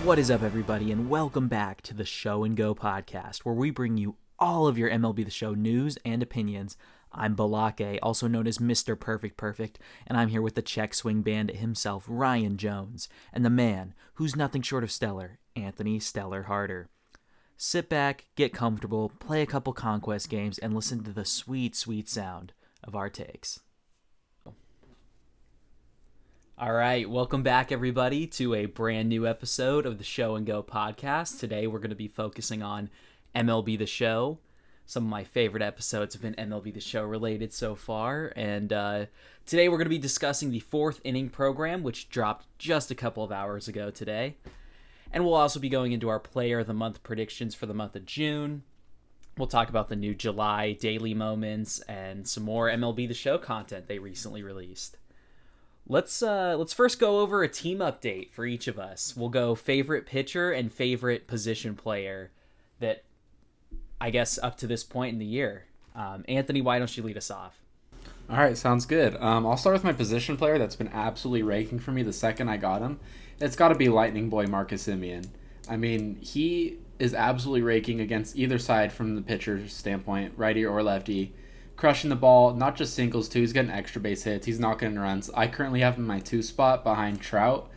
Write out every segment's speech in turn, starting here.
What is up, everybody, and welcome back to the Show and Go podcast, where we bring you all of your MLB The Show news and opinions. I'm Balake, also known as Mr. Perfect, and I'm here with the check swing bandit himself, Ryan Jones, and the man who's nothing short of stellar, Anthony Steller-Harter. Sit back, get comfortable, play a couple Conquest games, and listen to the sweet, sweet sound of our takes. All right, welcome back, everybody, to a brand new episode of the Show and Go podcast. Today, we're going to be focusing on MLB The Show. Some of my favorite episodes have been MLB The Show related so far, and today we're going to be discussing the fourth inning program, which dropped just a couple of hours ago today. And we'll also be going into our Player of the Month predictions for the month of June. We'll talk about the new July daily moments and some more MLB The Show content they recently released. Let's first go over a team update for each of us. We'll go favorite pitcher and favorite position player that, I guess, up to this point in the year. Anthony, why don't you lead us off? All right, sounds good. I'll start with my position player that's been absolutely raking for me the second I got him. It's got to be Lightning Boy Marcus Semien. I mean, he is absolutely raking against either side from the pitcher's standpoint, righty or lefty. Crushing the ball, not just singles too, he's getting extra base hits, he's knocking in runs. I currently have him in my 2 spot behind Trout,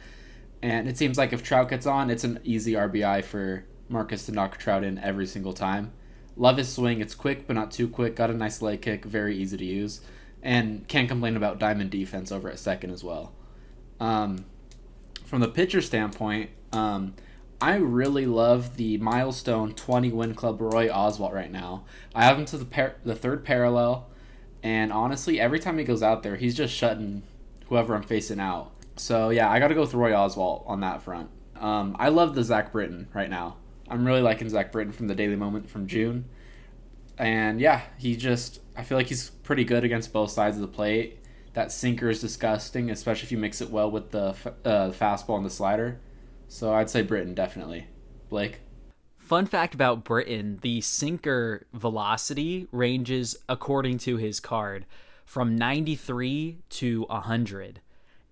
and it seems like if Trout gets on, it's an easy RBI for Marcus to knock Trout in every single time. Love his swing, it's quick but not too quick, got a nice leg kick, very easy to use, and can't complain about diamond defense over at second as well. From the pitcher standpoint, I really love the milestone 20 win club Roy Oswalt right now. I have him to the third parallel, and honestly, every time he goes out there, he's just shutting whoever I'm facing out. So yeah, I got to go with Roy Oswalt on that front. I love the Zach Britton right now. I'm really liking Zach Britton from the Daily Moment from June. And yeah, I feel like he's pretty good against both sides of the plate. That sinker is disgusting, especially if you mix it well with the fastball and the slider. So I'd say Britton, definitely. Blake? Fun fact about Britton, the sinker velocity ranges, according to his card, from 93 to 100.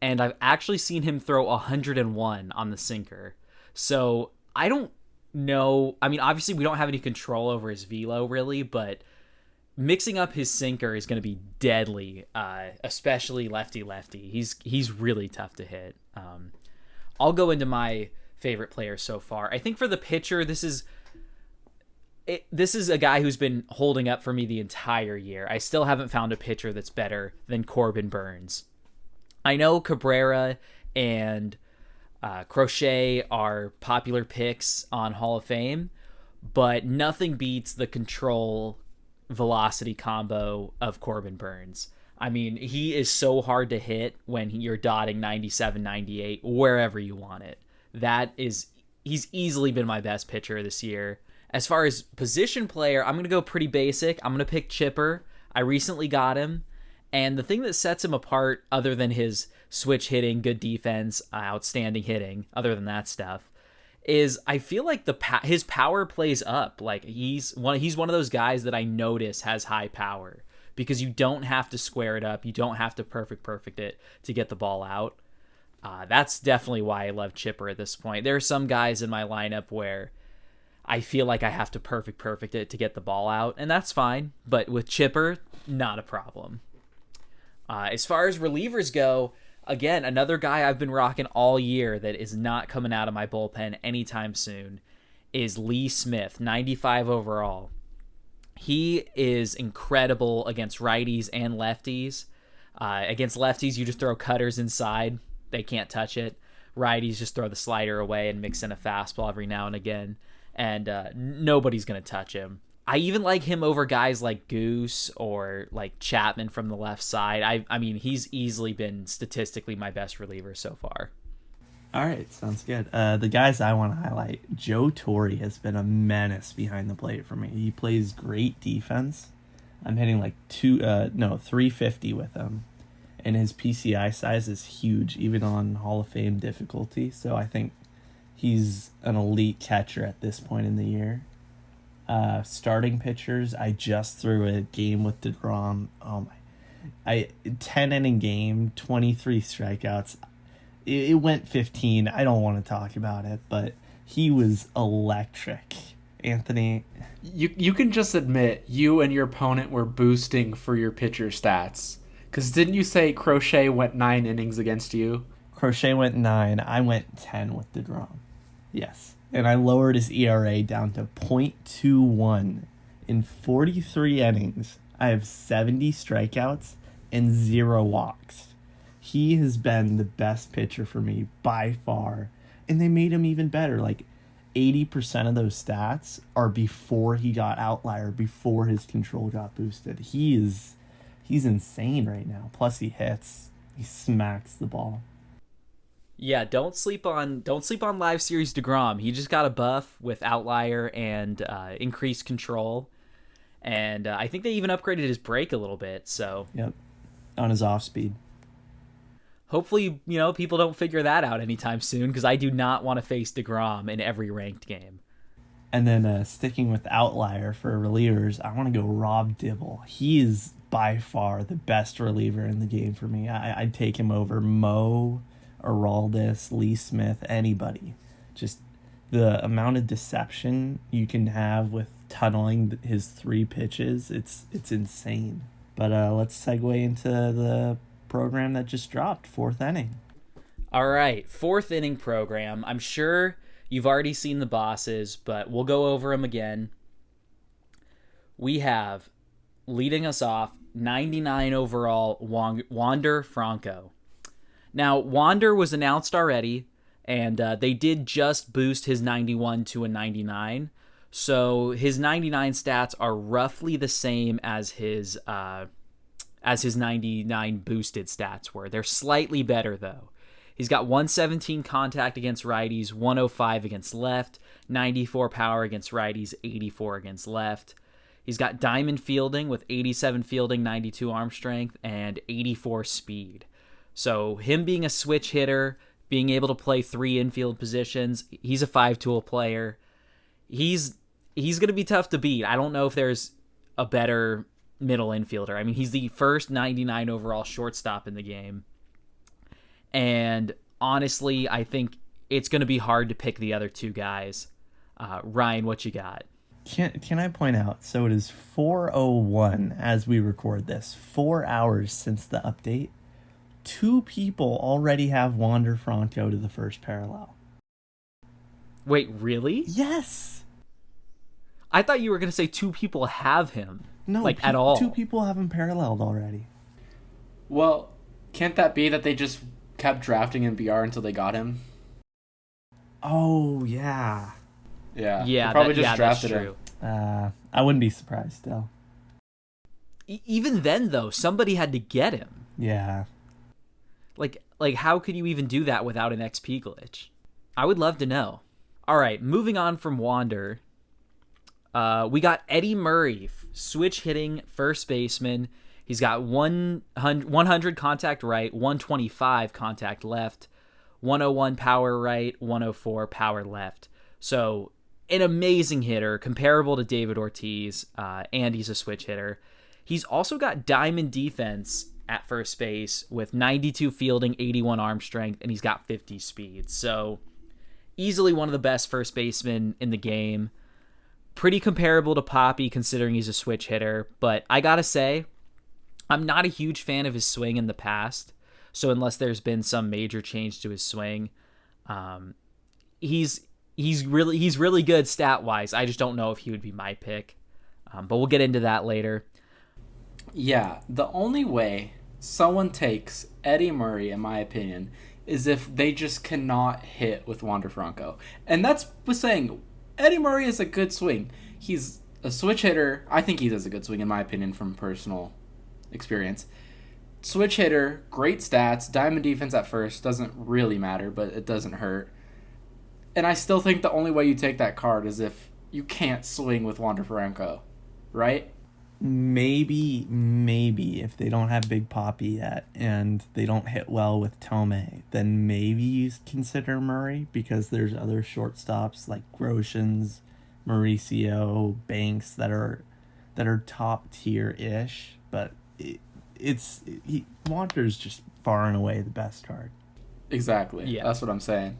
And I've actually seen him throw 101 on the sinker. So I don't know. I mean, obviously we don't have any control over his velo, really, but mixing up his sinker is going to be deadly, especially lefty-lefty. He's really tough to hit. I'll go into my favorite player so far. I think for the pitcher, this is a guy who's been holding up for me the entire year. I still haven't found a pitcher that's better than Corbin Burnes. I know Cabrera and Crochet are popular picks on Hall of Fame, but nothing beats the control velocity combo of Corbin Burnes. I mean, he is so hard to hit when you're dotting 97, 98, wherever you want it. He's easily been my best pitcher this year. As far as position player, I'm going to go pretty basic. I'm going to pick Chipper. I recently got him. And the thing that sets him apart, other than his switch hitting, good defense, outstanding hitting, other than that stuff, is I feel like his power plays up. Like he's one of those guys that I notice has high power. Because you don't have to square it up. You don't have to perfect it to get the ball out. That's definitely why I love Chipper at this point. There are some guys in my lineup where I feel like I have to perfect it to get the ball out, and that's fine. But with Chipper, not a problem. As far as relievers go, again, another guy I've been rocking all year that is not coming out of my bullpen anytime soon is Lee Smith, 95 overall. He is incredible against righties and lefties. Against lefties, you just throw cutters inside. They can't touch it. Righties just throw the slider away and mix in a fastball every now and again. And nobody's going to touch him. I even like him over guys like Goose or like Chapman from the left side. I mean, he's easily been statistically my best reliever so far. All right, sounds good. The guys I want to highlight, Joe Torre has been a menace behind the plate for me. He plays great defense. I'm hitting like 350 with him. And his PCI size is huge, even on Hall of Fame difficulty. So I think he's an elite catcher at this point in the year. Starting pitchers, I just threw a game with DeGrom. 10 inning game, 23 strikeouts. It went 15. I don't want to talk about it, but He was electric. Anthony, You can just admit you and your opponent were boosting for your pitcher stats. Because didn't you say Crochet went 9 innings against you? Crochet went 9. I went 10 with DeGrom. Yes. And I lowered his ERA down to .21. In 43 innings, I have 70 strikeouts and 0 walks. He has been the best pitcher for me by far. And they made him even better. Like, 80% of those stats are before he got outlier, before his control got boosted. He's insane right now. Plus he hits. He smacks the ball. Yeah, don't sleep on live series DeGrom. He just got a buff with outlier and increased control. And I think they even upgraded his break a little bit. So Yep. On his off speed. hopefully, people don't figure that out anytime soon, because I do not want to face DeGrom in every ranked game. And then sticking with outlier for relievers, I want to go Rob Dibble. He is by far the best reliever in the game for me. I'd take him over Mo, Araldis, Lee Smith, anybody. Just the amount of deception you can have with tunneling his 3 pitches, it's insane. But let's segue into the program that just dropped, 4th inning. All right, 4th inning program. I'm sure you've already seen the bosses, but we'll go over them again. We have, leading us off, 99 overall, Wander Franco. Now, Wander was announced already, and they did just boost his 91 to a 99. So his 99 stats are roughly the same as his 99 boosted stats were. They're slightly better, though. He's got 117 contact against righties, 105 against left, 94 power against righties, 84 against left. He's got diamond fielding with 87 fielding, 92 arm strength, and 84 speed. So him being a switch hitter, being able to play 3 infield positions, he's a 5-tool player. He's going to be tough to beat. I don't know if there's a better middle infielder. I mean, he's the first 99 overall shortstop in the game. And honestly, I think it's going to be hard to pick the other 2 guys. Ryan, what you got? Can I point out, so it is 4:01 as we record this, 4 hours since the update. 2 people already have Wander Franco to the first parallel. Wait, really? Yes. I thought you were going to say 2 people have him. No, at all. 2 people have him paralleled already. Well, can't that be that they just kept drafting in BR until they got him? Oh, yeah. Yeah. Yeah, they probably just drafted that's him. true. I wouldn't be surprised still. Even then, though, somebody had to get him. Yeah. Like how could you even do that without an XP glitch? I would love to know. All right, moving on from Wander, we got Eddie Murray, switch hitting first baseman. He's got 100 contact right, 125 contact left, 101 power right, 104 power left. So an amazing hitter, comparable to David Ortiz, and he's a switch hitter. He's also got diamond defense at first base with 92 fielding, 81 arm strength, and he's got 50 speed. So easily one of the best first basemen in the game. Pretty comparable to Poppy considering he's a switch hitter, but I gotta say, I'm not a huge fan of his swing in the past. So unless there's been some major change to his swing, he's really good stat wise. I just don't know if he would be my pick, but we'll get into that later. Yeah, the only way someone takes Eddie Murray, in my opinion, is if they just cannot hit with Wander Franco. And that's with saying Eddie Murray is a good swing. He's a switch hitter. I think he does a good swing, in my opinion, from personal experience. Switch hitter, great stats, diamond defense at first, doesn't really matter, but it doesn't hurt. And I still think the only way you take that card is if you can't swing with Wander Franco, right? Maybe if they don't have Big Poppy yet and they don't hit well with Tomei, then maybe you consider Murray, because there's other shortstops like Groshans, Mauricio, Banks that are top tier ish, but Wander's just far and away the best card. Exactly. Yeah. That's what I'm saying.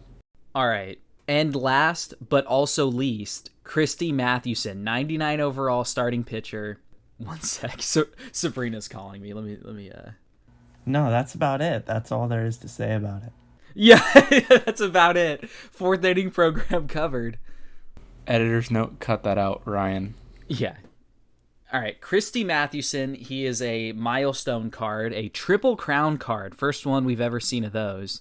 All right. And last, but also least, Christy Mathewson, 99 overall starting pitcher. One sec. Sabrina's calling me. Let me. No, that's about it. That's all there is to say about it. Yeah, that's about it. Fourth inning program covered. Editor's note, cut that out, Ryan. Yeah. All right, Christy Mathewson, he is a milestone card, a Triple Crown card. First one we've ever seen of those.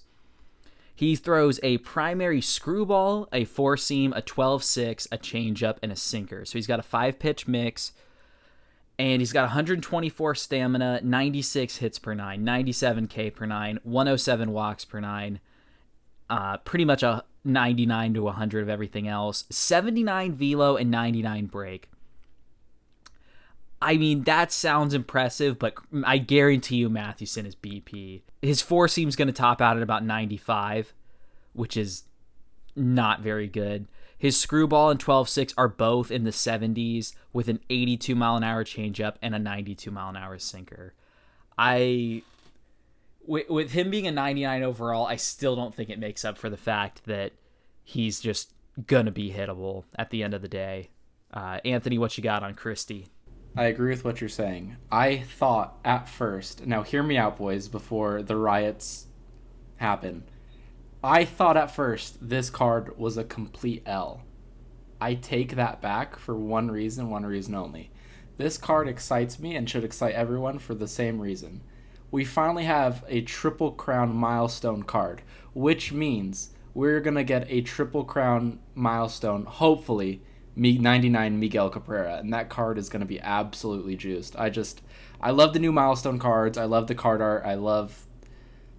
He throws a primary screwball, a four-seam, a 12-6, a changeup, and a sinker. So he's got a 5-pitch mix, and he's got 124 stamina, 96 hits per 9, 97 K per 9, 107 walks per 9, pretty much a 99 to 100 of everything else, 79 velo, and 99 break. I mean, that sounds impressive, but I guarantee you Mathewson is BP. His four-seam's going to top out at about 95, which is not very good. His screwball and 12-6 are both in the 70s with an 82-mile-an-hour changeup and a 92-mile-an-hour sinker. With him being a 99 overall, I still don't think it makes up for the fact that he's just going to be hittable at the end of the day. Anthony, what you got on Christie? I agree with what you're saying. I thought at first, now hear me out, boys, before the riots happen. I thought at first this card was a complete L. I take that back for one reason only. This card excites me and should excite everyone for the same reason. We finally have a Triple Crown milestone card, which means we're going to get a Triple Crown milestone, hopefully, 99 Miguel Cabrera, and that card is going to be absolutely juiced. I love the new milestone cards. I love the card art. I love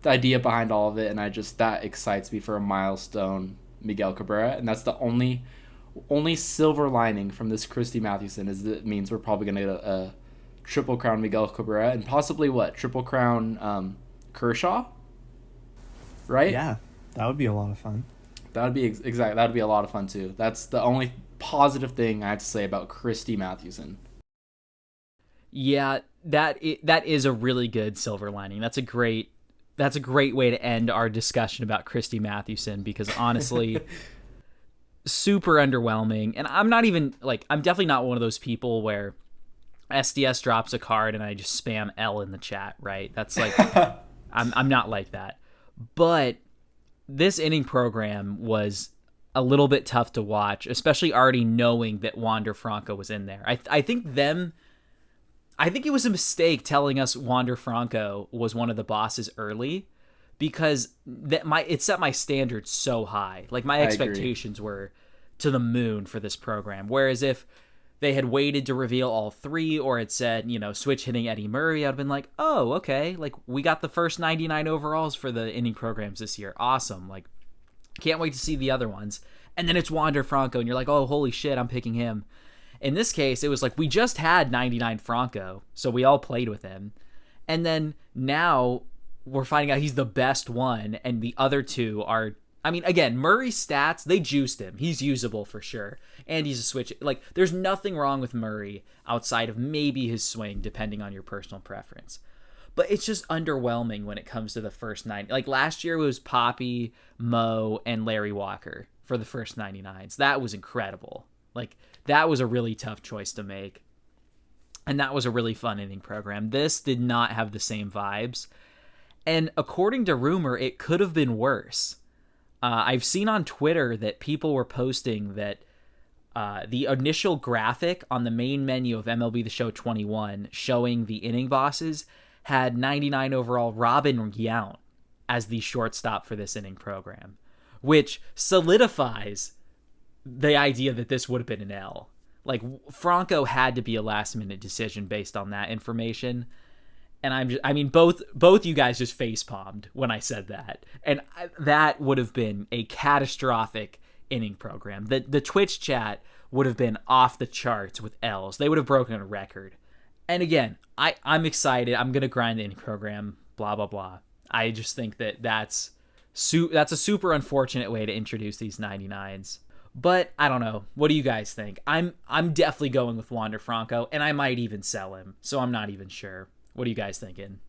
the idea behind all of it, and that excites me for a milestone Miguel Cabrera, and that's the only silver lining from this Christy Mathewson is that it means we're probably going to get a Triple Crown Miguel Cabrera and possibly Triple Crown Kershaw, right? Yeah, that would be a lot of fun. That would be exactly. That would be a lot of fun too. That's the only positive thing I have to say about Christy Mathewson. Yeah, that is a really good silver lining. That's a great way to end our discussion about Christy Mathewson, because honestly, super underwhelming. And I'm definitely not one of those people where SDS drops a card and I just spam L in the chat, right? That's like, I'm not like that. But this inning program was a little bit tough to watch, especially already knowing that Wander Franco was in there. I think it was a mistake telling us Wander Franco was one of the bosses early, because it set my standards so high. Like, my expectations were to the moon for this program. Whereas if they had waited to reveal all three, or had said, switch hitting Eddie Murray, I'd have been like, oh, okay. Like, we got the first 99 overalls for the inning programs this year. Awesome. Like, can't wait to see the other ones. And then it's Wander Franco, and you're like, oh, holy shit, I'm picking him. In this case, it was like, we just had 99 Franco, so we all played with him. And then now we're finding out he's the best one, and the other two are... I mean, again, Murray's stats, they juiced him. He's usable for sure. And he's a switch. Like, there's nothing wrong with Murray outside of maybe his swing, depending on your personal preference. But it's just underwhelming when it comes to the first 9. Like, last year it was Poppy, Mo, and Larry Walker for the first 99s. That was incredible. Like, that was a really tough choice to make. And that was a really fun inning program. This did not have the same vibes. And according to rumor, it could have been worse. I've seen on Twitter that people were posting that the initial graphic on the main menu of MLB The Show 21 showing the inning bosses had 99 overall Robin Yount as the shortstop for this inning program, which solidifies the idea that this would have been an L. Like, Franco had to be a last-minute decision based on that information. And both you guys just face-palmed when I said that. And that would have been a catastrophic inning program. The Twitch chat would have been off the charts with L's. They would have broken a record. And again, I'm excited. I'm going to grind the inning program, blah, blah, blah. I just think that's a super unfortunate way to introduce these 99s. But I don't know. What do you guys think? I'm definitely going with Wander Franco, and I might even sell him. So I'm not even sure. What are you guys thinking?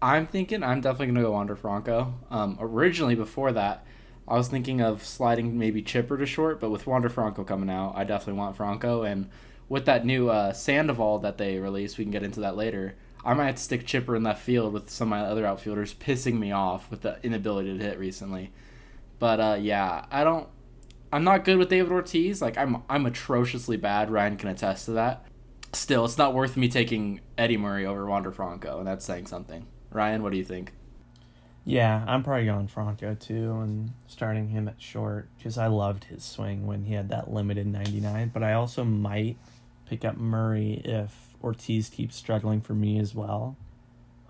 I'm definitely going to go Wander Franco. Originally, before that, I was thinking of sliding maybe Chipper to short, but with Wander Franco coming out, I definitely want Franco. And with that new Sandoval that they released, we can get into that later. I might have to stick Chipper in left field with some of my other outfielders pissing me off with the inability to hit recently. But yeah, I'm not good with David Ortiz. Like I'm atrociously bad. Ryan can attest to that. Still, it's not worth me taking Eddie Murray over Wander Franco, and that's saying something. Ryan, what do you think? Yeah, I'm probably going Franco too and starting him at short because I loved his swing when he had that limited 99. But I also might pick up Murray if Ortiz keeps struggling for me as well.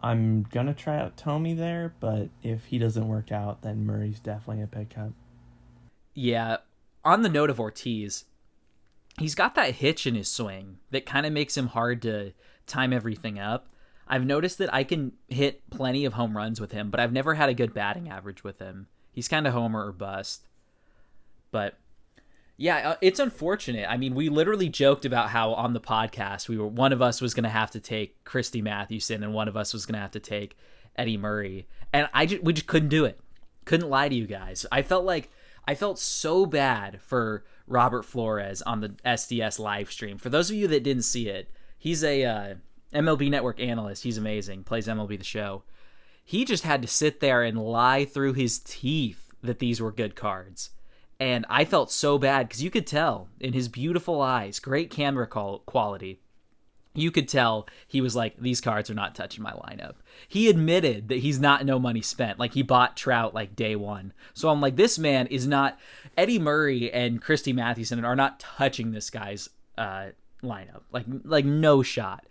I'm going to try out Tommy there, but if he doesn't work out, then Murray's definitely a pickup. Yeah, on the note of Ortiz, he's got that hitch in his swing that kind of makes him hard to time everything up. I've noticed that I can hit plenty of home runs with him, but I've never had a good batting average with him. He's kind of homer or bust. But yeah, it's unfortunate. I mean, we literally joked about how on the podcast one of us was going to have to take Christy Mathewson and one of us was going to have to take Eddie Murray, and we just couldn't do it. Couldn't lie to you guys. I felt so bad for Robert Flores on the SDS live stream. For those of you that didn't see it, he's a MLB Network analyst. He's amazing. Plays MLB The Show. He just had to sit there and lie through his teeth that these were good cards. And I felt so bad because you could tell in his beautiful eyes, great camera quality, you could tell he was like, these cards are not touching my lineup. He admitted that he's not no money spent. Like, he bought Trout like day one. So I'm like, this man is not, Eddie Murray and Christy Mathewson are not touching this guy's lineup. Like no shot.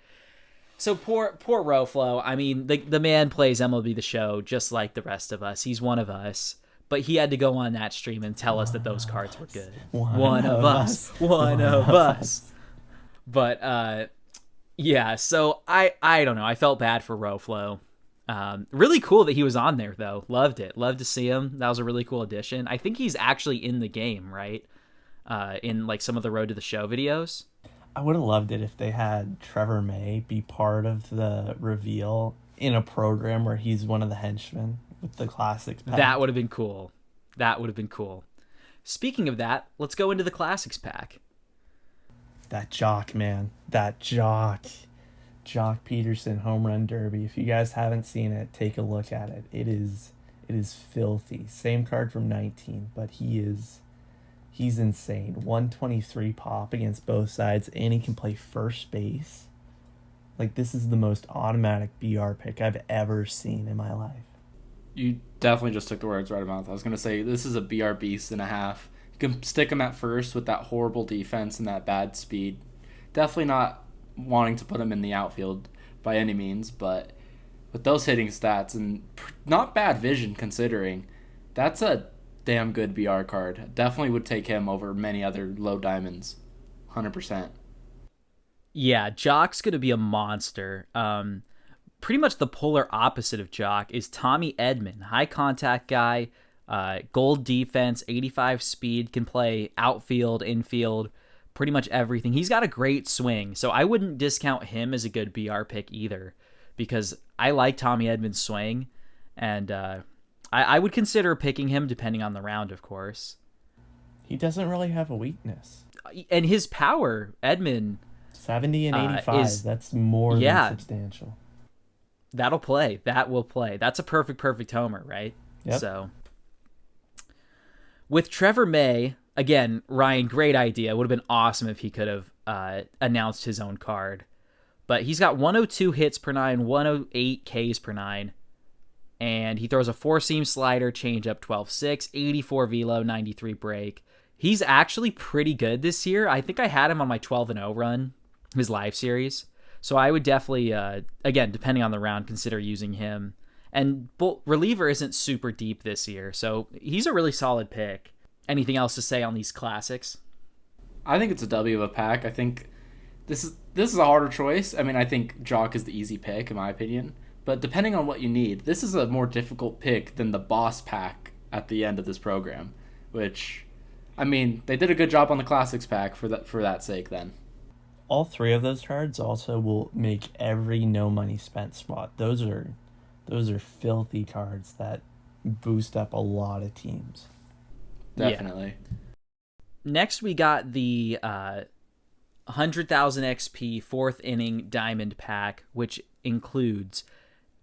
So poor Roflo. I mean, the man plays MLB The Show just like the rest of us. He's one of us. But he had to go on that stream and tell us that those cards were good. One of us. One of us. But yeah, so I don't know. I felt bad for Roflo. Really cool that he was on there, though. Loved it. Loved to see him. That was a really cool addition. I think he's actually in the game, right? In like some of the Road to the Show videos. I would have loved it if they had Trevor May be part of the reveal in a program where he's one of the henchmen with the Classics pack. That would have been cool. That would have been cool. Speaking of that, let's go into the Classics pack. That Jock, man. That Jock. Jock Peterson Home Run Derby. If you guys haven't seen it, take a look at it. It is filthy. Same card from 19, but he's insane. 123 pop against both sides, and he can play first base. Like, this is the most automatic BR pick I've ever seen in my life. You definitely just took the words right out of my mouth. I was going to say, this is a BR beast and a half. You can stick him at first with that horrible defense and that bad speed. Definitely not wanting to put him in the outfield by any means, but with those hitting stats and not bad vision considering, that's a damn good BR card. Definitely would take him over many other low diamonds. 100%. Yeah, Jock's going to be a monster. Pretty much the polar opposite of Jock is Tommy Edman. High contact guy, gold defense, 85 speed, can play outfield, infield, pretty much everything. He's got a great swing, so I wouldn't discount him as a good BR pick either because I like Tommy Edman's swing, and I would consider picking him depending on the round, of course. He doesn't really have a weakness. And his power, Edman... 70 and 85, that's more than substantial. That'll play. That will play. That's a perfect homer, right? Yep. So, with Trevor May, again, Ryan, great idea. Would have been awesome if he could have announced his own card. But he's got 102 hits per 9, 108 Ks per 9. And he throws a 4-seam slider, changeup, 12-6, 84 velo, 93 break. He's actually pretty good this year. I think I had him on my 12-0 run, his live series. So I would definitely, again, depending on the round, consider using him. And reliever isn't super deep this year, so he's a really solid pick. Anything else to say on these classics? I think it's a W of a pack. I think this is a harder choice. I mean, I think Jock is the easy pick, in my opinion. But depending on what you need, this is a more difficult pick than the boss pack at the end of this program, which, I mean, they did a good job on the classics pack for that sake then. All three of those cards also will make every no money spent spot. Those are filthy cards that boost up a lot of teams. definitely. Next, we got the 100,000 XP 4th inning diamond pack, which includes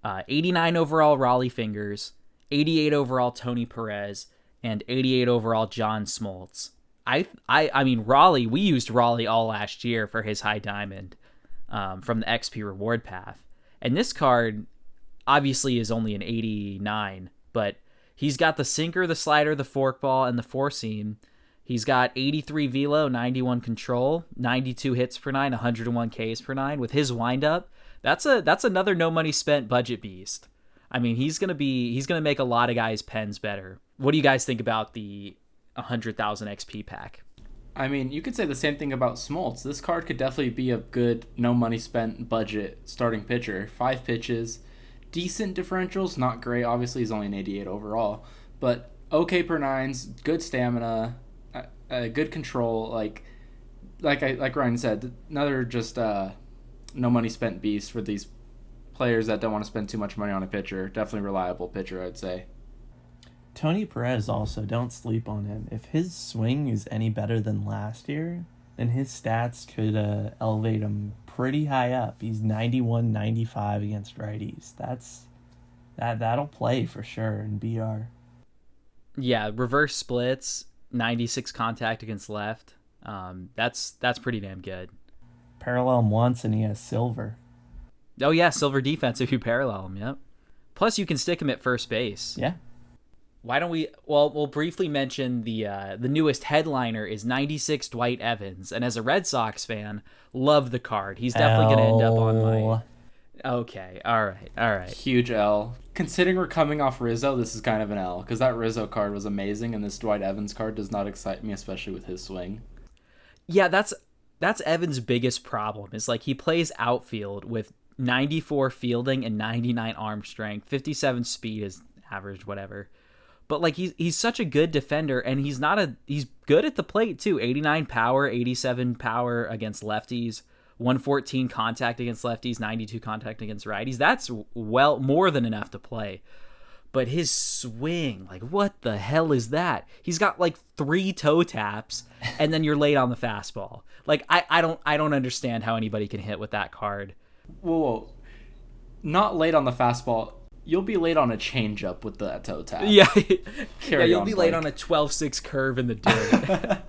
89 overall Raleigh Fingers, 88 overall Tony Perez, and 88 overall John Smoltz. I mean, Raleigh, we used Raleigh all last year for his high diamond from the XP reward path. And this card obviously is only an 89, but he's got the sinker, the slider, the forkball, and the four seam. He's got 83 velo, 91 control, 92 hits per 9, 101 Ks per 9. With his windup, that's another no money spent budget beast. I mean, he's gonna make a lot of guys' pens better. What do you guys think about the 100,000 XP pack? I mean, you could say the same thing about Smoltz. This card could definitely be a good no money spent budget starting pitcher. 5 pitches, decent differentials, not great. Obviously, he's only an 88 overall, but okay per 9s, good stamina, good control. Like Ryan said, another just no money spent beast for these players that don't want to spend too much money on a pitcher. Definitely reliable pitcher, I'd say. Tony Perez also, don't sleep on him. If his swing is any better than last year, then his stats could elevate him pretty high up. He's 91, 95 against righties. That'll play for sure in BR. Yeah, reverse splits, 96 contact against left. That's pretty damn good. Parallel him once and he has silver. Oh yeah, silver defense if you parallel him. Yep. Plus you can stick him at first base. Yeah. Why don't we? Well, we'll briefly mention the newest headliner is 96 Dwight Evans, and as a Red Sox fan, love the card. He's definitely going to end up on my. Okay, all right. Huge L. Considering we're coming off Rizzo, this is kind of an L because that Rizzo card was amazing, and this Dwight Evans card does not excite me, especially with his swing. Yeah, that's Evans' biggest problem. Is like he plays outfield with 94 fielding and 99 arm strength, 57 speed is average, whatever. But like he's such a good defender, and he's good at the plate too. 89 power, 87 power against lefties, 114 contact against lefties, 92 contact against righties. That's well more than enough to play. But his swing, like what the hell is that? He's got like 3 toe taps, and then you're late on the fastball. Like I don't understand how anybody can hit with that card. Whoa. Not late on the fastball. You'll be late on a changeup with the toe tap. Yeah, you'll on, be late on a 12-6 curve in the dirt.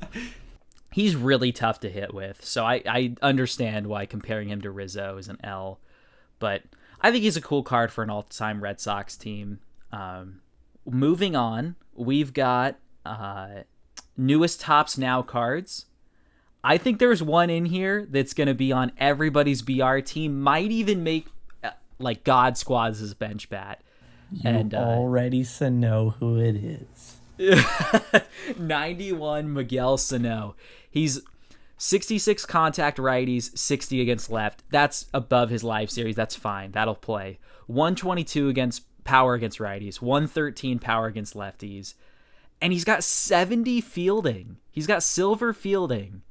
He's really tough to hit with, so I understand why comparing him to Rizzo is an L. But I think he's a cool card for an all-time Red Sox team. Moving on, we've got newest Topps Now cards. I think there's one in here that's going to be on everybody's BR team, might even make like God Squad's bench bat. You already know who it is. 91 Miguel Sano. He's 66 contact righties, 60 against left. That's above his live series. That's fine. That'll play. 122 against power against righties, 113 power against lefties. And he's got 70 fielding. He's got silver fielding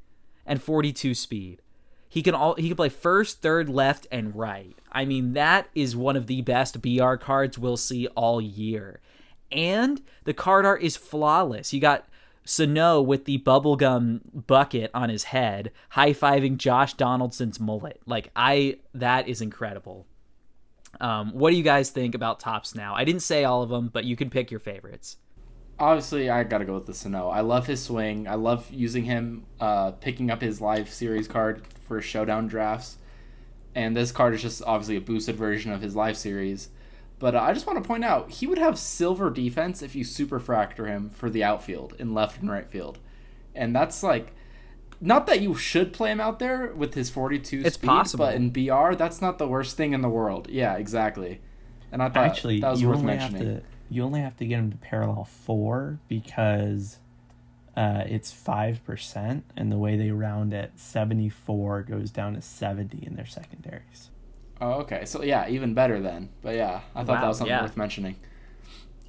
and 42 speed. He can play first, third, left, and right. I mean, that is one of the best BR cards we'll see all year. And the card art is flawless. You got Sano with the bubblegum bucket on his head, high-fiving Josh Donaldson's mullet. That is incredible. What do you guys think about Topps Now? I didn't say all of them, but you can pick your favorites. Obviously, I gotta go with the Sano. I love his swing. I love using him, picking up his live series card for showdown drafts. And this card is just obviously a boosted version of his live series. But I just want to point out, he would have silver defense if you superfractor him for the outfield in left and right field. And that's like, not that you should play him out there with his 42 it's speed, possible. But in BR, that's not the worst thing in the world. Yeah, exactly. And I thought actually, that was worth mentioning. You only have to get him to parallel 4 because it's 5%, and the way they round it, 74 goes down to 70 in their secondaries. Oh, okay. So, yeah, even better then. But, yeah, I thought that was something worth mentioning.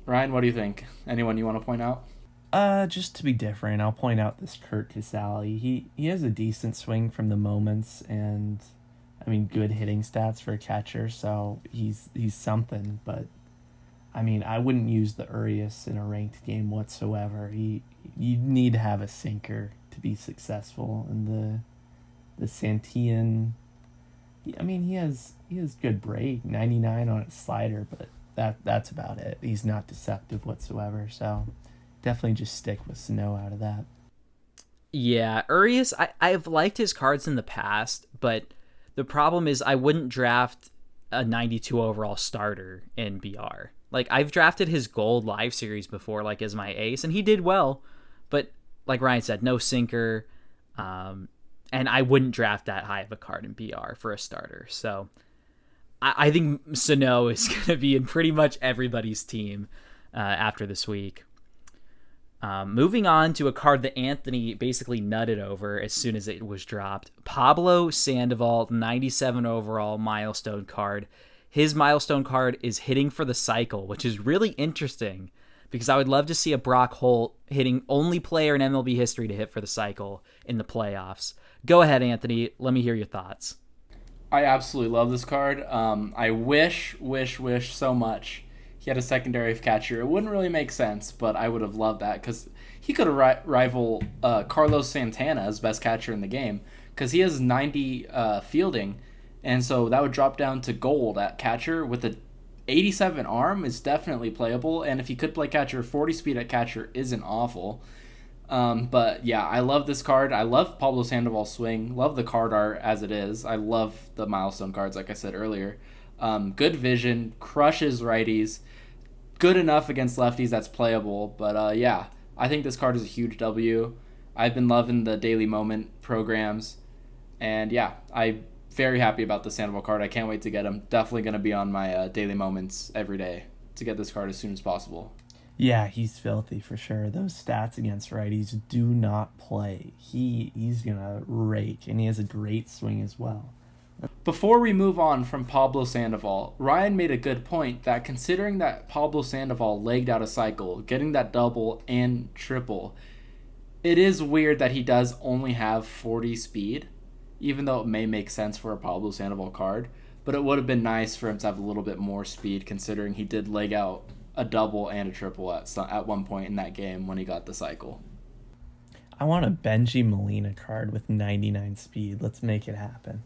Ryan, what do you think? Anyone you want to point out? Just to be different, I'll point out this Kurt Casale. He has a decent swing from the moments, and, I mean, good hitting stats for a catcher, so he's something, but I mean, I wouldn't use the Urias in a ranked game whatsoever. You need to have a sinker to be successful, and the Santillan. I mean, he has good break, 99 on its slider, but that's about it. He's not deceptive whatsoever, so definitely just stick with Sano out of that. Yeah, Urias, I've liked his cards in the past, but the problem is I wouldn't draft a 92 overall starter in BR. Like, I've drafted his gold live series before, like, as my ace, and he did well, but like Ryan said, no sinker, and I wouldn't draft that high of a card in BR for a starter. So I think Sano is going to be in pretty much everybody's team after this week. Moving on to a card that Anthony basically nutted over as soon as it was dropped. Pablo Sandoval, 97 overall milestone card. His milestone card is hitting for the cycle, which is really interesting because I would love to see a Brock Holt hitting only player in MLB history to hit for the cycle in the playoffs. Go ahead, Anthony. Let me hear your thoughts. I absolutely love this card. I wish so much he had a secondary catcher. It wouldn't really make sense, but I would have loved that because he could rival Carlos Santana as best catcher in the game because he has 90 fielding, and so that would drop down to gold at catcher with a 87 arm is definitely playable, and if he could play catcher, 40 speed at catcher isn't awful. But yeah, I love this card. I love Pablo Sandoval's swing. Love the card art as it is. I love the milestone cards, like I said earlier. Good vision, crushes righties. Good enough against lefties that's playable, but yeah, I think this card is a huge W. I've been loving the Daily Moment programs, and yeah, I'm very happy about the Sandoval card. I can't wait to get him. Definitely going to be on my Daily Moments every day to get this card as soon as possible. Yeah, he's filthy for sure. Those stats against righties do not play. He's going to rake, and he has a great swing as well. Before we move on from Pablo Sandoval, Ryan made a good point that considering that Pablo Sandoval legged out a cycle, getting that double and triple, it is weird that he does only have 40 speed, even though it may make sense for a Pablo Sandoval card, but it would have been nice for him to have a little bit more speed considering he did leg out a double and a triple at one point in that game when he got the cycle. I want a Benji Molina card with 99 speed. Let's make it happen.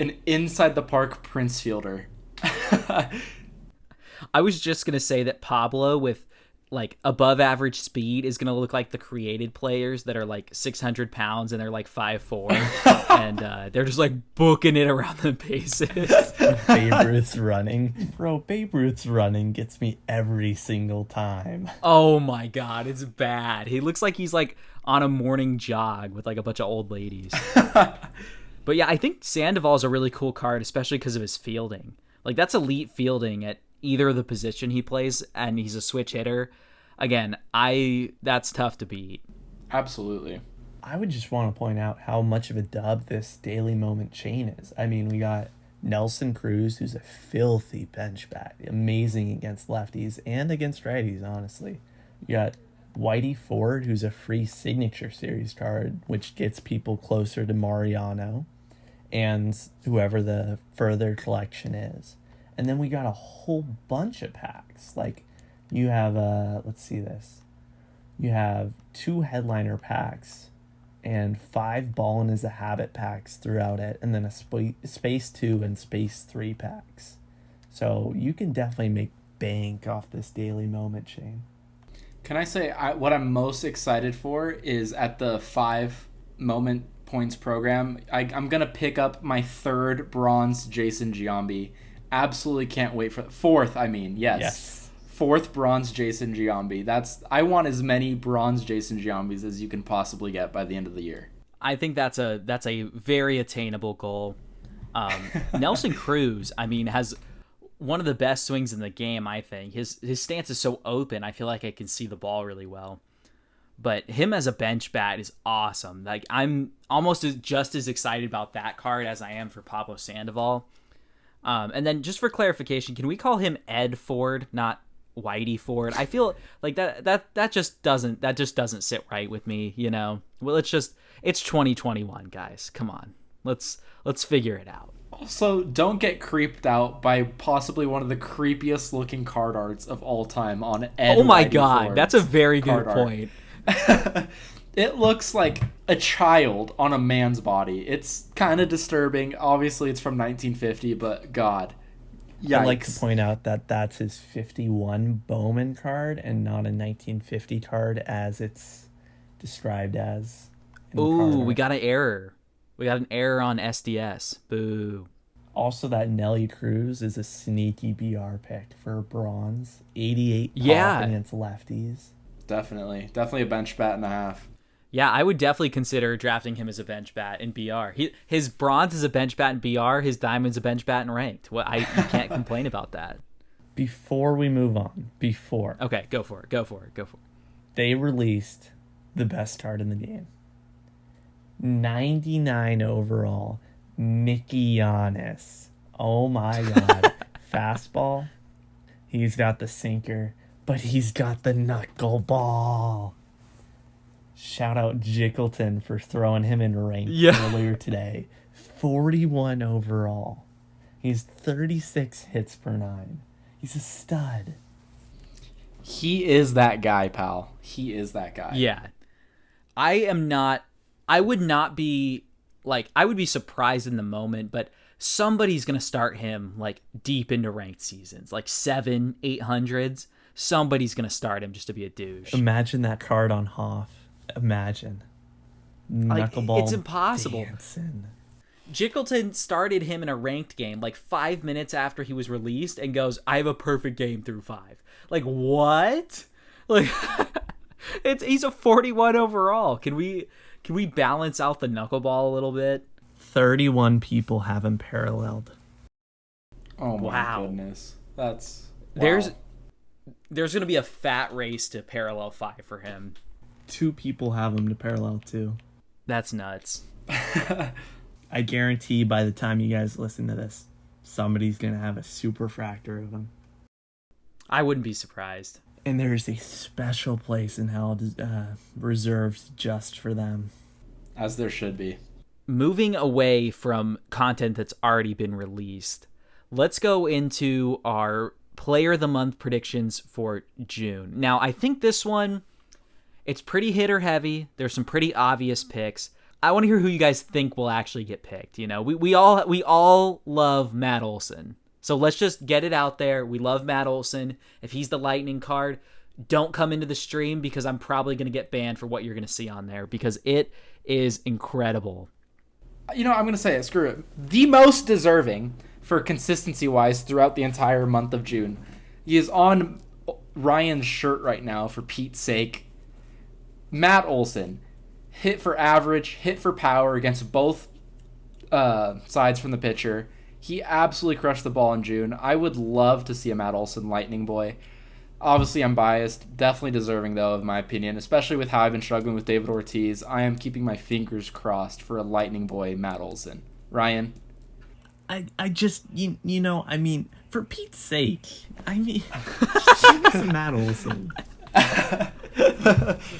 An inside the park Prince fielder. I was just going to say that Pablo with like above average speed is going to look like the created players that are like 600 pounds and they're like 5'4", and they're just like booking it around the bases. Babe Ruth's running. Bro, Babe Ruth's running gets me every single time. Oh my God, it's bad. He looks like he's like on a morning jog with like a bunch of old ladies. But yeah, I think Sandoval is a really cool card, especially because of his fielding. Like, that's elite fielding at either of the position he plays, and he's a switch hitter. Again, that's tough to beat. Absolutely. I would just want to point out how much of a dub this Daily Moment chain is. I mean, we got Nelson Cruz, who's a filthy bench bat, amazing against lefties and against righties, honestly. You got Whitey Ford, who's a free signature series card, which gets people closer to Mariano and whoever the further collection is. And then we got a whole bunch of packs. Like, you have, let's see this. You have 2 headliner packs and 5 Ballin' is a Habit packs throughout it, and then a Space 2 and Space 3 packs. So you can definitely make bank off this Daily Moment chain. Can I say what I'm most excited for is at the 5 moment points program, I'm going to pick up my 3rd bronze Jason Giambi. Absolutely can't wait for 4th, I mean. Yes. 4th bronze Jason Giambi. I want as many bronze Jason Giambis as you can possibly get by the end of the year. I think that's a very attainable goal. Nelson Cruz, I mean, has one of the best swings in the game, I think. His stance is so open, I feel like I can see the ball really well. But him as a bench bat is awesome. Like, I'm almost just as excited about that card as I am for Pablo Sandoval. And then just for clarification, can we call him Ed Ford, not Whitey Ford? I feel like that just doesn't sit right with me, you know. Well, it's 2021, guys. Come on. Let's figure it out. Also, don't get creeped out by possibly one of the creepiest looking card arts of all time on Ed Oh my Whitey god, Ford's that's a very good card art. point. It looks like a child on a man's body. It's kind of disturbing. Obviously, it's from 1950, but God. Yikes. I'd like to point out that that's his 51 Bowman card and not a 1950 card as it's described as. in the card Ooh, art. we got an error. We got an error on SDS. Boo. Also, that Nelly Cruz is a sneaky BR pick for bronze. 88 pop Yeah. against lefties. Definitely a bench bat and a half. Yeah, I would definitely consider drafting him as a bench bat in BR. His bronze is a bench bat in BR. His diamond's a bench bat in ranked. You can't complain about that. Before we move on, Okay, go for it. they released the best card in the game. 99 overall, Mickey Giannis. Oh my god. Fastball. He's got the sinker, but he's got the knuckleball. Shout out Jickleton for throwing him in ranked earlier today. 41 overall. He's 36 hits per 9. He's a stud. He is that guy, pal. He is that guy. Yeah. I would be surprised in the moment, but somebody's going to start him like deep into ranked seasons, like 700-800s. Somebody's going to start him just to be a douche. Imagine that card on Hoff. Imagine. Like, Knuckleball. it's impossible. Dancing. Jickleton started him in a ranked game like 5 minutes after he was released and goes, I have a perfect game through 5. Like, what? Like, he's a 41 overall. Can we balance out the knuckleball a little bit? 31 people have him paralleled. Oh my Wow. goodness. That's wow. There's going to be a fat race to parallel 5 for him. 2 people have him to parallel 2. That's nuts. I guarantee by the time you guys listen to this, somebody's going to have a superfractor of him. I wouldn't be surprised. And there's a special place in hell reserved just for them. As there should be. Moving away from content that's already been released, let's go into our Player of the Month predictions for June. Now, I think this one, it's pretty hitter heavy. There's some pretty obvious picks. I want to hear who you guys think will actually get picked. You know, we all love Matt Olson. So let's just get it out there. We love Matt Olson. If he's the Lightning card, don't come into the stream because I'm probably going to get banned for what you're going to see on there because it is incredible. You know, I'm going to say it. Screw it. The most deserving for consistency-wise throughout the entire month of June. He is on Ryan's shirt right now, for Pete's sake. Matt Olson. Hit for average, hit for power against both sides from the pitcher. He absolutely crushed the ball in June. I would love to see a Matt Olson Lightning boy. Obviously, I'm biased. Definitely deserving, though, of my opinion, especially with how I've been struggling with David Ortiz. I am keeping my fingers crossed for a Lightning boy Matt Olson. Ryan? I just, you know, I mean, for Pete's sake, I mean, give me some Matt Olson.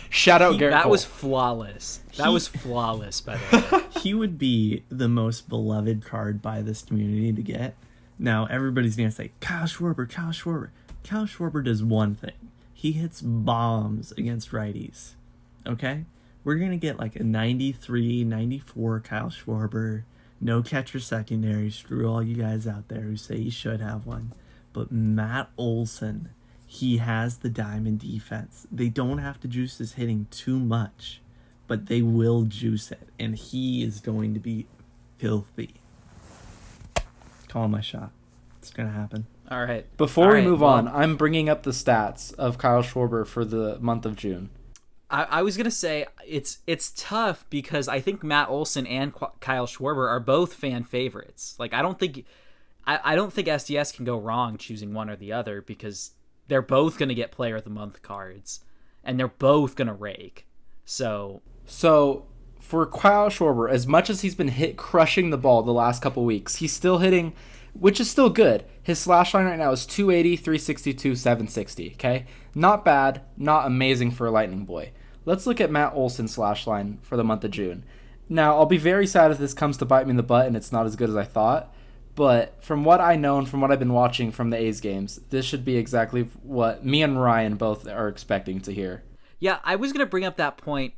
Shout out Garrett That Cole. was flawless. That was flawless, by the way. He would be the most beloved card by this community to get. Now, everybody's going to say, Kyle Schwarber. Kyle Schwarber does one thing. He hits bombs against righties. Okay? We're going to get like a 93, 94 Kyle Schwarber. No catcher secondary. Screw all you guys out there who say he should have one. But Matt Olson, he has the diamond defense. They don't have to juice his hitting too much, but they will juice it. And he is going to be filthy. Call my shot. It's going to happen. All right. Before we move on, I'm bringing up the stats of Kyle Schwarber for the month of June. I was gonna say it's tough because I think Matt Olson and Kyle Schwarber are both fan favorites. Like I don't think SDS can go wrong choosing one or the other because they're both gonna get Player of the Month cards, and they're both gonna rake. So for Kyle Schwarber, as much as he's been crushing the ball the last couple weeks, he's still hitting, which is still good. His slash line right now is 280, 362, 760. Okay, not bad, not amazing for a Lightning boy. Let's look at Matt Olson's slash line for the month of June. Now, I'll be very sad if this comes to bite me in the butt and it's not as good as I thought, But from what I know and from what I've been watching from the A's games, this should be exactly what me and Ryan both are expecting to hear. Yeah, I was going to bring up that point.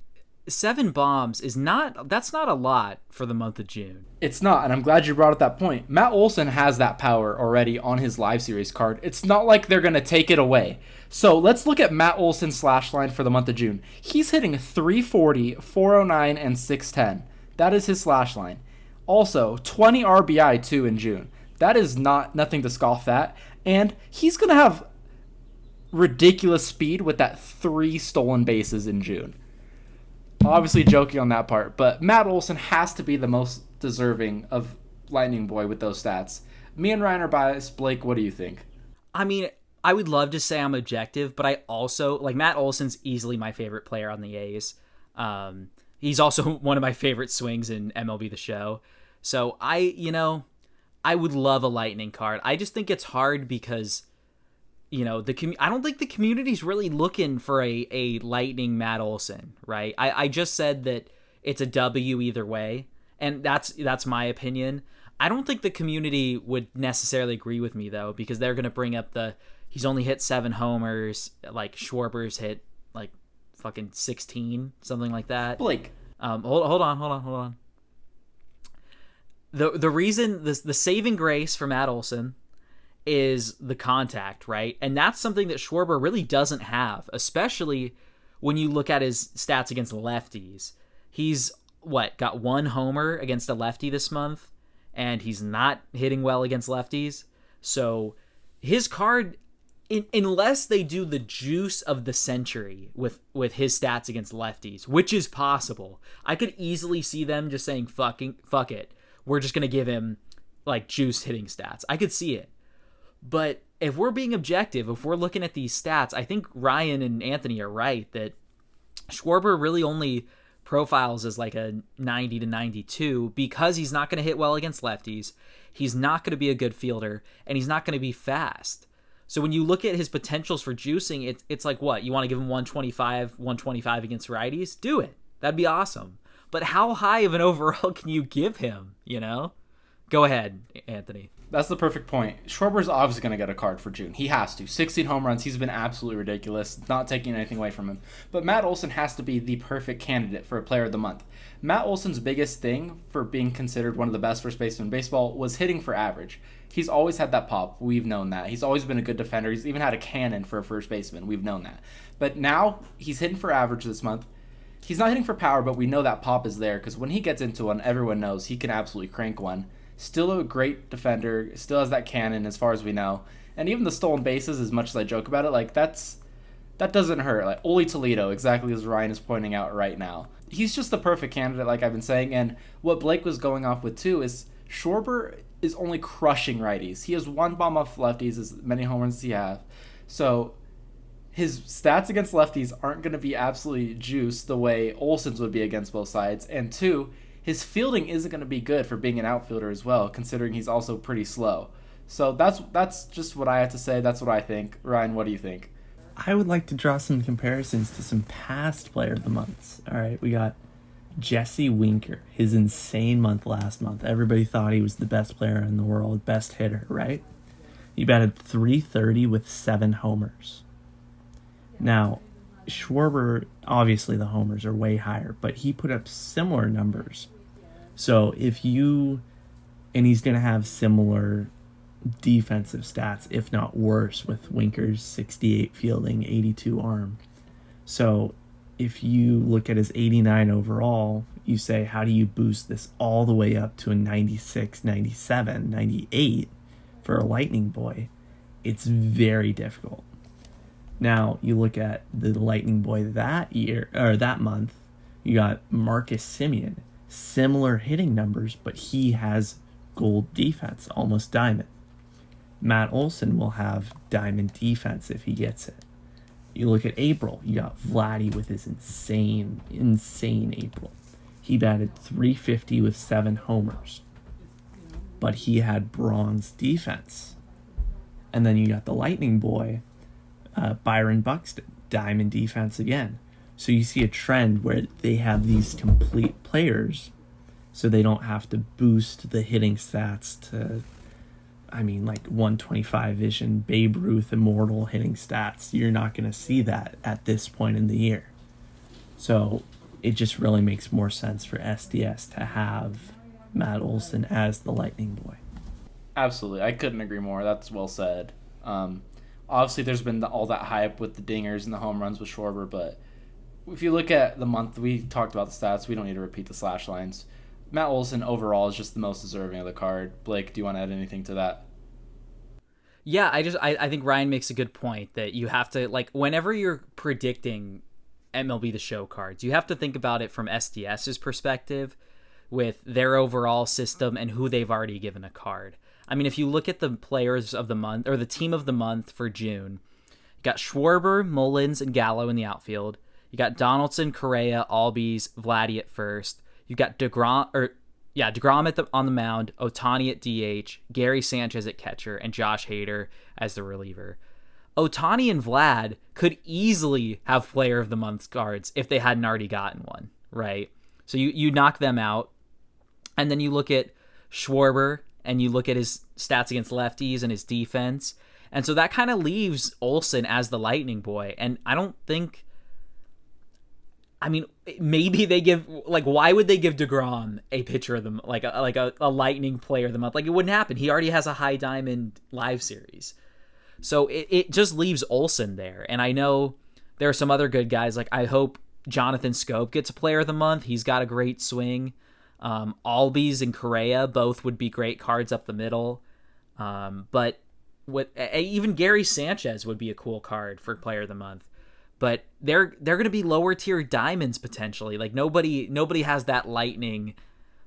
7 bombs that's not a lot for the month of June. It's not, and I'm glad you brought up that point. Matt Olson has that power already on his live series card. It's not like they're going to take it away. So let's look at Matt Olson's slash line for the month of June. He's hitting 340, 409, and 610. That is his slash line. Also, 20 RBI too in June. That is nothing to scoff at. And he's going to have ridiculous speed with that 3 stolen bases in June. Obviously joking on that part, but Matt Olson has to be the most deserving of Lightning Boy with those stats. Me and Ryan are biased. Blake, what do you think? I mean, I would love to say I'm objective, but I also, like, Matt Olson's easily my favorite player on the A's. He's also one of my favorite swings in MLB The Show. So I would love a Lightning card. I just think it's hard because, I don't think the community's really looking for a Lightning Matt Olson, right? I just said that it's a W either way, and that's my opinion. I don't think the community would necessarily agree with me, though, because they're going to bring up he's only hit 7 homers, like Schwarber's hit like fucking 16, something like that. Blake. Hold on. The reason, the saving grace for Matt Olson is the contact, right? And that's something that Schwarber really doesn't have, especially when you look at his stats against lefties. He's got 1 homer against a lefty this month, and he's not hitting well against lefties. So his card, unless they do the juice of the century with his stats against lefties, which is possible, I could easily see them just saying fuck it, we're just gonna give him like juice hitting stats. I could see it. But if we're being objective, if we're looking at these stats, I think Ryan and Anthony are right that Schwarber really only profiles as like a 90 to 92 because he's not going to hit well against lefties, he's not going to be a good fielder, and he's not going to be fast. So when you look at his potentials for juicing, it's like, what? You want to give him 125 against righties? Do it. That'd be awesome. But how high of an overall can you give him, Go ahead, Anthony. That's the perfect point. Schwarber's obviously going to get a card for June. He has to. 16 home runs. He's been absolutely ridiculous. Not taking anything away from him. But Matt Olson has to be the perfect candidate for a player of the month. Matt Olson's biggest thing for being considered one of the best first basemen in baseball was hitting for average. He's always had that pop. We've known that. He's always been a good defender. He's even had a cannon for a first baseman. We've known that. But now he's hitting for average this month. He's not hitting for power, but we know that pop is there because when he gets into one, everyone knows he can absolutely crank one. Still a great defender, still has that cannon as far as we know. And even the stolen bases, as much as I joke about it, like that doesn't hurt. Like Oli Toledo, exactly as Ryan is pointing out right now. He's just the perfect candidate, like I've been saying. And what Blake was going off with too is Schwarber is only crushing righties. He has 1 bomb off lefties, as many home runs as he has. So his stats against lefties aren't going to be absolutely juiced the way Olson's would be against both sides. And 2, his fielding isn't going to be good for being an outfielder as well, considering he's also pretty slow. So that's just what I have to say. That's what I think. Ryan, what do you think? I would like to draw some comparisons to some past player of the months. All right, we got Jesse Winker, his insane month last month. Everybody thought he was the best player in the world, best hitter, right? He batted .330 with 7 homers. Now, Schwarber, obviously the homers are way higher, but he put up similar numbers. So and he's going to have similar defensive stats, if not worse, with Winker's 68 fielding, 82 arm. So if you look at his 89 overall, you say, how do you boost this all the way up to a 96, 97, 98 for a Lightning Boy? It's very difficult. Now, you look at the Lightning Boy that month, you got Marcus Semien. Similar hitting numbers, but he has gold defense, almost diamond. Matt Olson will have diamond defense if he gets it. You look at April, you got Vladdy with his insane April. He batted .350 with 7 homers, but he had bronze defense. And then you got the Lightning Boy, Byron Buxton, diamond defense again. So you see a trend where they have these complete players so they don't have to boost the hitting stats to I mean, like 125 vision, Babe Ruth immortal hitting stats. You're not going to see that at this point in the year. So it just really makes more sense for SDS to have Matt Olson as the Lightning Boy. Absolutely. I couldn't agree more. That's well said. Obviously, there's been all that hype with the dingers and the home runs with Schwarber, but if you look at the month, we talked about the stats. We don't need to repeat the slash lines. Matt Olson overall is just the most deserving of the card. Blake, do you want to add anything to that? Yeah, I think Ryan makes a good point that you have to, like, whenever you're predicting MLB The Show cards, you have to think about it from SDS's perspective with their overall system and who they've already given a card. I mean, if you look at the players of the month, or the team of the month for June, you got Schwarber, Mullins, and Gallo in the outfield. You got Donaldson, Correa, Albies, Vladdy at first. You got DeGrom on the mound, Ohtani at DH, Gary Sanchez at catcher, and Josh Hader as the reliever. Ohtani and Vlad could easily have Player of the Month cards if they hadn't already gotten one, right? So you knock them out, and then you look at Schwarber, and you look at his stats against lefties and his defense, and so that kind of leaves Olson as the Lightning Boy, and I don't think... I mean, maybe they give, like, why would they give DeGrom a pitcher of them, like a Lightning Player of the Month? Like, it wouldn't happen. He already has a high diamond live series. So it just leaves Olson there. And I know there are some other good guys. Like, I hope Jonathan Scope gets a Player of the Month. He's got a great swing. Albies and Correa both would be great cards up the middle. But even Gary Sanchez would be a cool card for Player of the Month. But they're going to be lower tier diamonds potentially. Like nobody has that Lightning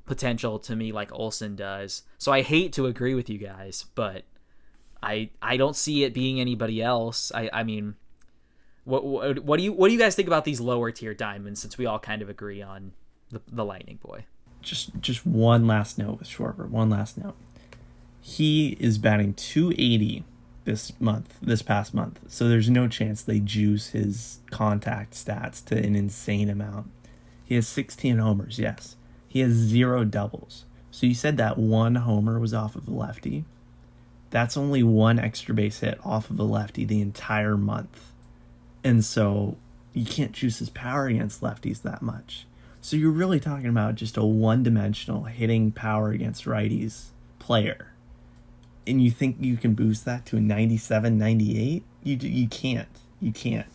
potential to me like Olson does. So I hate to agree with you guys, but I don't see it being anybody else. I mean, what do you guys think about these lower tier diamonds? Since we all kind of agree on the Lightning Boy. Just one last note with Schwarber. One last note. He is batting .280 this past month. So there's no chance they juice his contact stats to an insane amount. He has 16 homers, yes. He has 0 doubles. So you said that one homer was off of a lefty. That's only one extra base hit off of a lefty the entire month. And so you can't juice his power against lefties that much. So you're really talking about just a one-dimensional hitting power against righties player. And you think you can boost that to a 97, 98? You can't. You can't.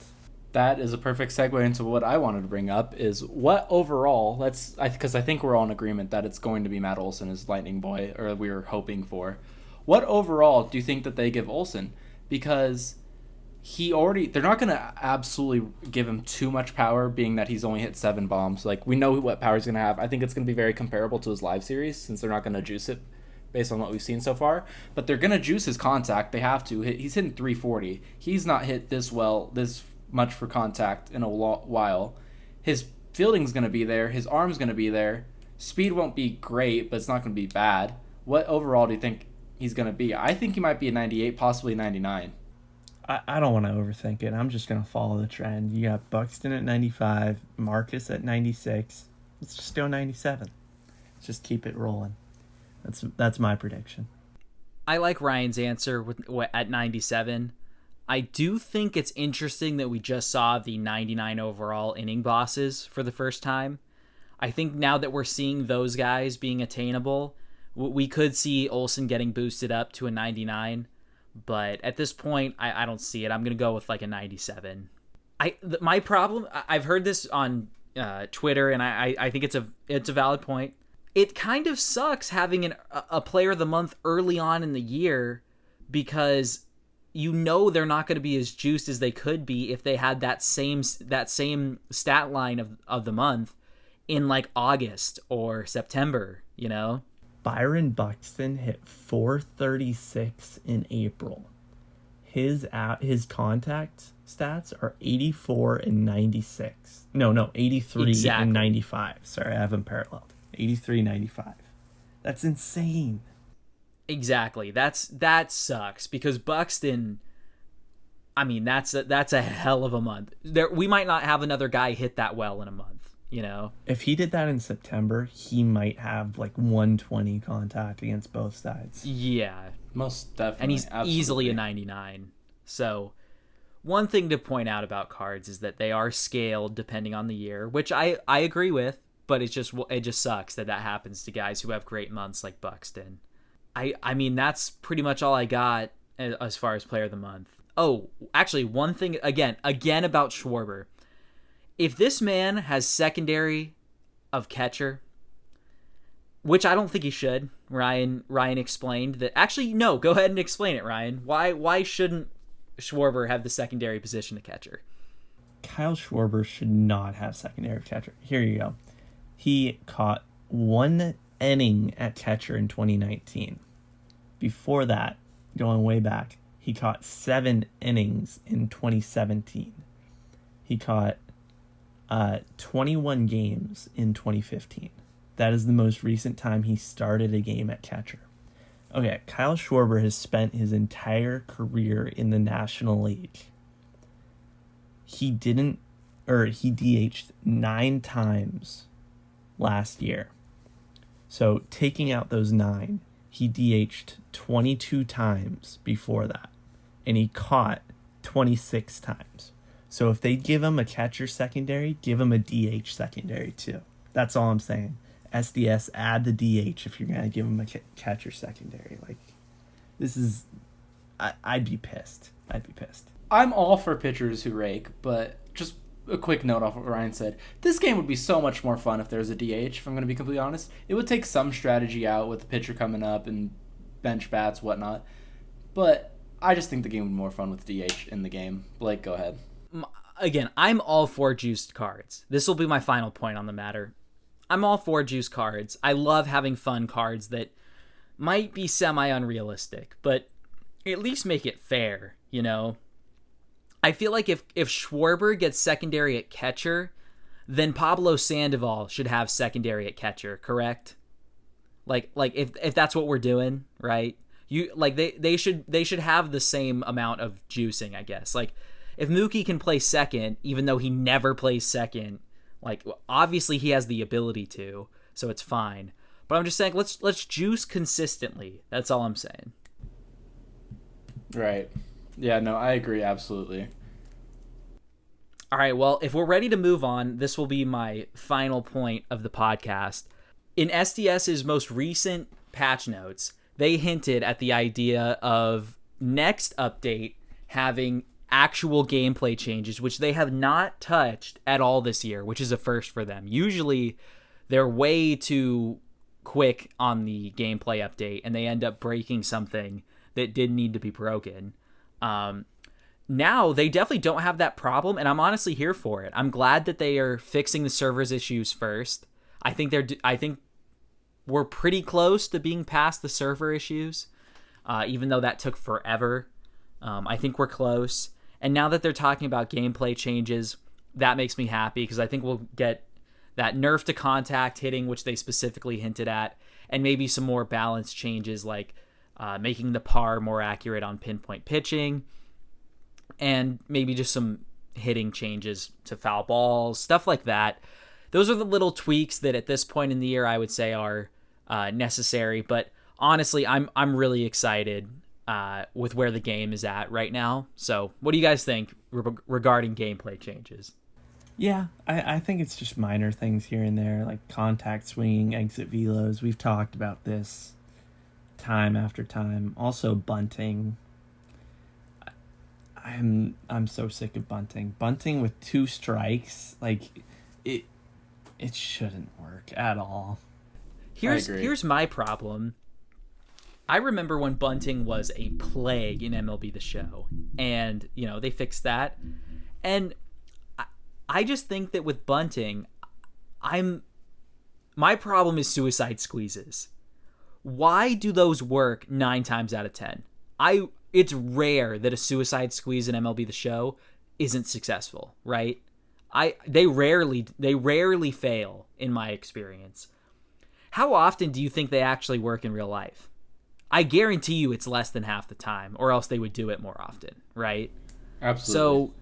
That is a perfect segue into what I wanted to bring up is what overall, because I think we're all in agreement that it's going to be Matt Olson as Lightning Boy, or we were hoping for. What overall do you think that they give Olson? Because they're not going to absolutely give him too much power, being that he's only hit 7 bombs. Like, we know what power he's going to have. I think it's going to be very comparable to his live series, since they're not going to juice it based on what we've seen so far. But they're going to juice his contact. They have to. He's hitting 340. He's not hit this much for contact in a while. His fielding's going to be there. His arm's going to be there. Speed won't be great, but it's not going to be bad. What overall do you think he's going to be? I think he might be a 98, possibly 99. I don't want to overthink it. I'm just going to follow the trend. You got Buxton at 95, Marcus at 96. Let's just go 97. Let's just keep it rolling. That's my prediction. I like Ryan's answer at 97. I do think it's interesting that we just saw the 99 overall inning bosses for the first time. I think now that we're seeing those guys being attainable, we could see Olson getting boosted up to a 99. But at this point, I don't see it. I'm going to go with like a 97. My problem, I've heard this on Twitter, and I think it's a valid point. It kind of sucks having a Player of the Month early on in the year, because you know they're not going to be as juiced as they could be if they had that same stat line of the month in like August or September, you know? Byron Buxton hit 436 in April. His contact stats are 84 and 96. No, 83 exactly. And 95. Sorry, I have them paralleled. 83, 95. That's insane. Exactly. That sucks, because Buxton, I mean, that's a hell of a month. We might not have another guy hit that well in a month, you know? If he did that in September, he might have like 120 contact against both sides. Yeah. Most definitely. And he's absolutely. easily a 99. So one thing to point out about cards is that they are scaled depending on the year, which I agree with, but it just sucks that happens to guys who have great months like Buxton. I mean, that's pretty much all I got as far as player of the month. Oh, actually, one thing again about Schwarber. If this man has secondary of catcher, which I don't think he should, Ryan explained that. Actually, no, go ahead and explain it, Ryan. Why shouldn't Schwarber have the secondary position of catcher? Kyle Schwarber should not have secondary catcher. Here you go. He caught 1 inning at catcher in 2019. Before that, going way back, he caught 7 innings in 2017. He caught 21 games in 2015. That is the most recent time he started a game at catcher. Okay, Kyle Schwarber has spent his entire career in the National League. He DH'd 9 times last year. So taking out those 9, he DH'd 22 times before that. And he caught 26 times. So if they give him a catcher secondary, give him a DH secondary too. That's all I'm saying. SDS, add the DH if you're going to give him a catcher secondary. Like, this is... I'd be pissed. I'm all for pitchers who rake, but just a quick note off what Ryan said. This game would be so much more fun if there was a DH, if I'm going to be completely honest. It would take some strategy out with the pitcher coming up and bench bats, whatnot. But I just think the game would be more fun with DH in the game. Blake, go ahead. Again, I'm all for juiced cards. This will be my final point on the matter. I'm all for juiced cards. I love having fun cards that might be semi-unrealistic, but at least make it fair, you know? I feel like if Schwarber gets secondary at catcher, then Pablo Sandoval should have secondary at catcher, correct? Like if that's what we're doing, right? You like they should have the same amount of juicing, I guess. Like if Mookie can play second, even though he never plays second, like obviously he has the ability to, so it's fine. But I'm just saying let's juice consistently. That's all I'm saying. Right. Yeah, no, I agree absolutely. All right, well, if we're ready to move on, this will be my final point of the podcast. In SDS's most recent patch notes, they hinted at the idea of next update having actual gameplay changes, which they have not touched at all this year, which is a first for them. Usually, they're way too quick on the gameplay update, and they end up breaking something that did need to be broken. Now they definitely don't have that problem, and I'm honestly here for it. I'm glad that they are fixing the servers issues first. I think we're pretty close to being past the server issues, even though that took forever. I think we're close. And now that they're talking about gameplay changes, that makes me happy because I think we'll get that nerf to contact hitting, which they specifically hinted at, and maybe some more balance changes like making the par more accurate on pinpoint pitching, and maybe just some hitting changes to foul balls, stuff like that. Those are the little tweaks that at this point in the year I would say are necessary. But honestly, I'm really excited with where the game is at right now. So what do you guys think regarding gameplay changes? Yeah, I think it's just minor things here and there, like contact swinging, exit velos. We've talked about this time after time. Also bunting. I'm so sick of bunting. Bunting with 2 strikes, like it shouldn't work at all. Here's my problem. I remember when bunting was a plague in MLB The Show, and they fixed that. And I just think that with bunting, my problem is suicide squeezes. Why do those work 9 times out of 10? It's rare that a suicide squeeze in MLB The Show isn't successful, right? They rarely fail in my experience. How often do you think they actually work in real life? I guarantee you it's less than half the time, or else they would do it more often, right? Absolutely. So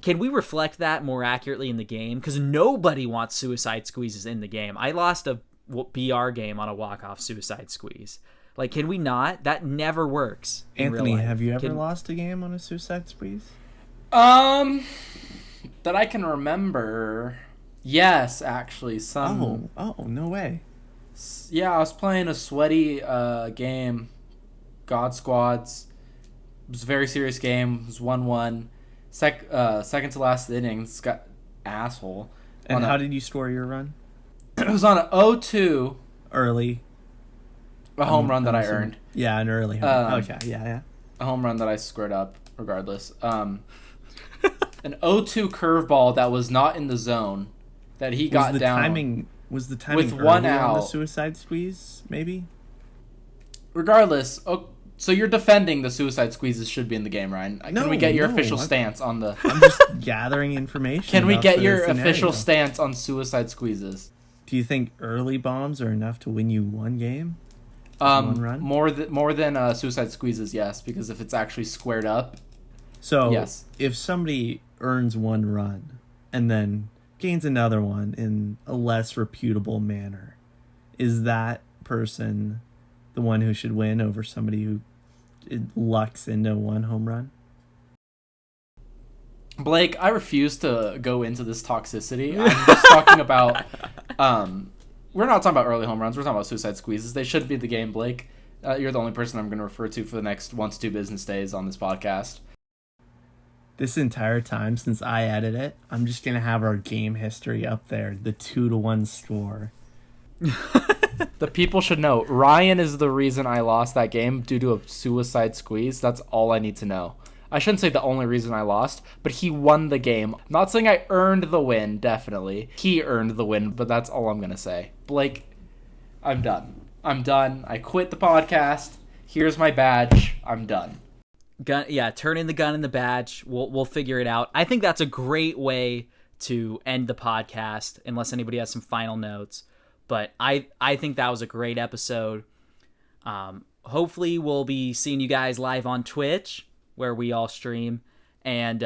can we reflect that more accurately in the game? Because nobody wants suicide squeezes in the game. I lost a BR game on a walk-off suicide squeeze. Like, can we not? That never works. In real Anthony, life. have you ever lost a game on a suicide squeeze? That I can remember. Yes, actually, some. Oh, no way. Yeah, I was playing a sweaty game, God Squads. It was a very serious game. It was 1-1. Second to last innings, got asshole. And how did you score your run? It was on an 0-2. Early. A home run that I earned. Yeah, an early home. Okay, yeah. A home run that I squared up, regardless. An 0-2 curveball that was not in the zone, that he got down. Was the timing with one early out on the suicide squeeze, maybe? Regardless, so you're defending the suicide squeezes should be in the game, Ryan. Can we get your official stance on the... I'm just gathering information. Can we get your scenario. official stance on suicide squeezes? Do you think early bombs are enough to win you one game? One run? More than suicide squeezes, yes, because if it's actually squared up... So, yes. If somebody earns one run and then gains another one in a less reputable manner, is that person the one who should win over somebody who lucks into one home run? Blake, I refuse to go into this toxicity. I'm just talking about... we're not talking about early home runs. We're talking about suicide squeezes. They should be the game, Blake. You're the only person I'm going to refer to for the next 1 to 2 business days on this podcast. This entire time since I edit it, I'm just going to have our game history up there, the 2-1 score. The people should know, Ryan is the reason I lost that game due to a suicide squeeze. That's all I need to know. I shouldn't say the only reason I lost, but he won the game. I'm not saying I earned the win, definitely. He earned the win, but that's all I'm going to say. Blake, I'm done. I quit the podcast. Here's my badge. I'm done. Turn in the gun and the badge. We'll figure it out. I think that's a great way to end the podcast, unless anybody has some final notes. But I think that was a great episode. Hopefully we'll be seeing you guys live on Twitch, where we all stream, and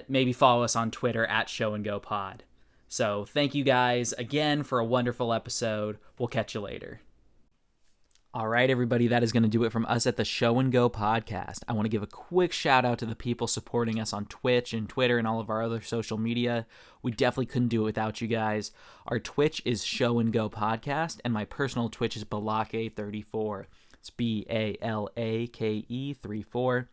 maybe follow us on Twitter at Show and Go Pod. So thank you guys again for a wonderful episode. We'll catch you later. All right, everybody, that is going to do it from us at the Show and Go podcast. I want to give a quick shout out to the people supporting us on Twitch and Twitter and all of our other social media. We definitely couldn't do it without you guys. Our Twitch is Show and Go podcast, and my personal Twitch is Balake34. It's BALAKE34.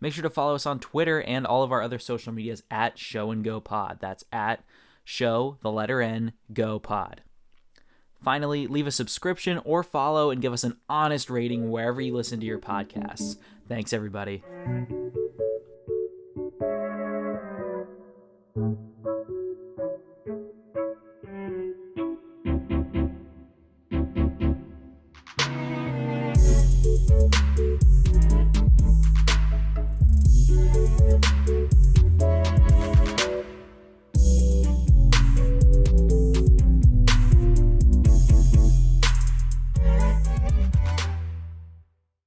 Make sure to follow us on Twitter and all of our other social medias at Show and Go Pod. That's at Show, the letter N, Go Pod. Finally, leave a subscription or follow and give us an honest rating wherever you listen to your podcasts. Thanks, everybody.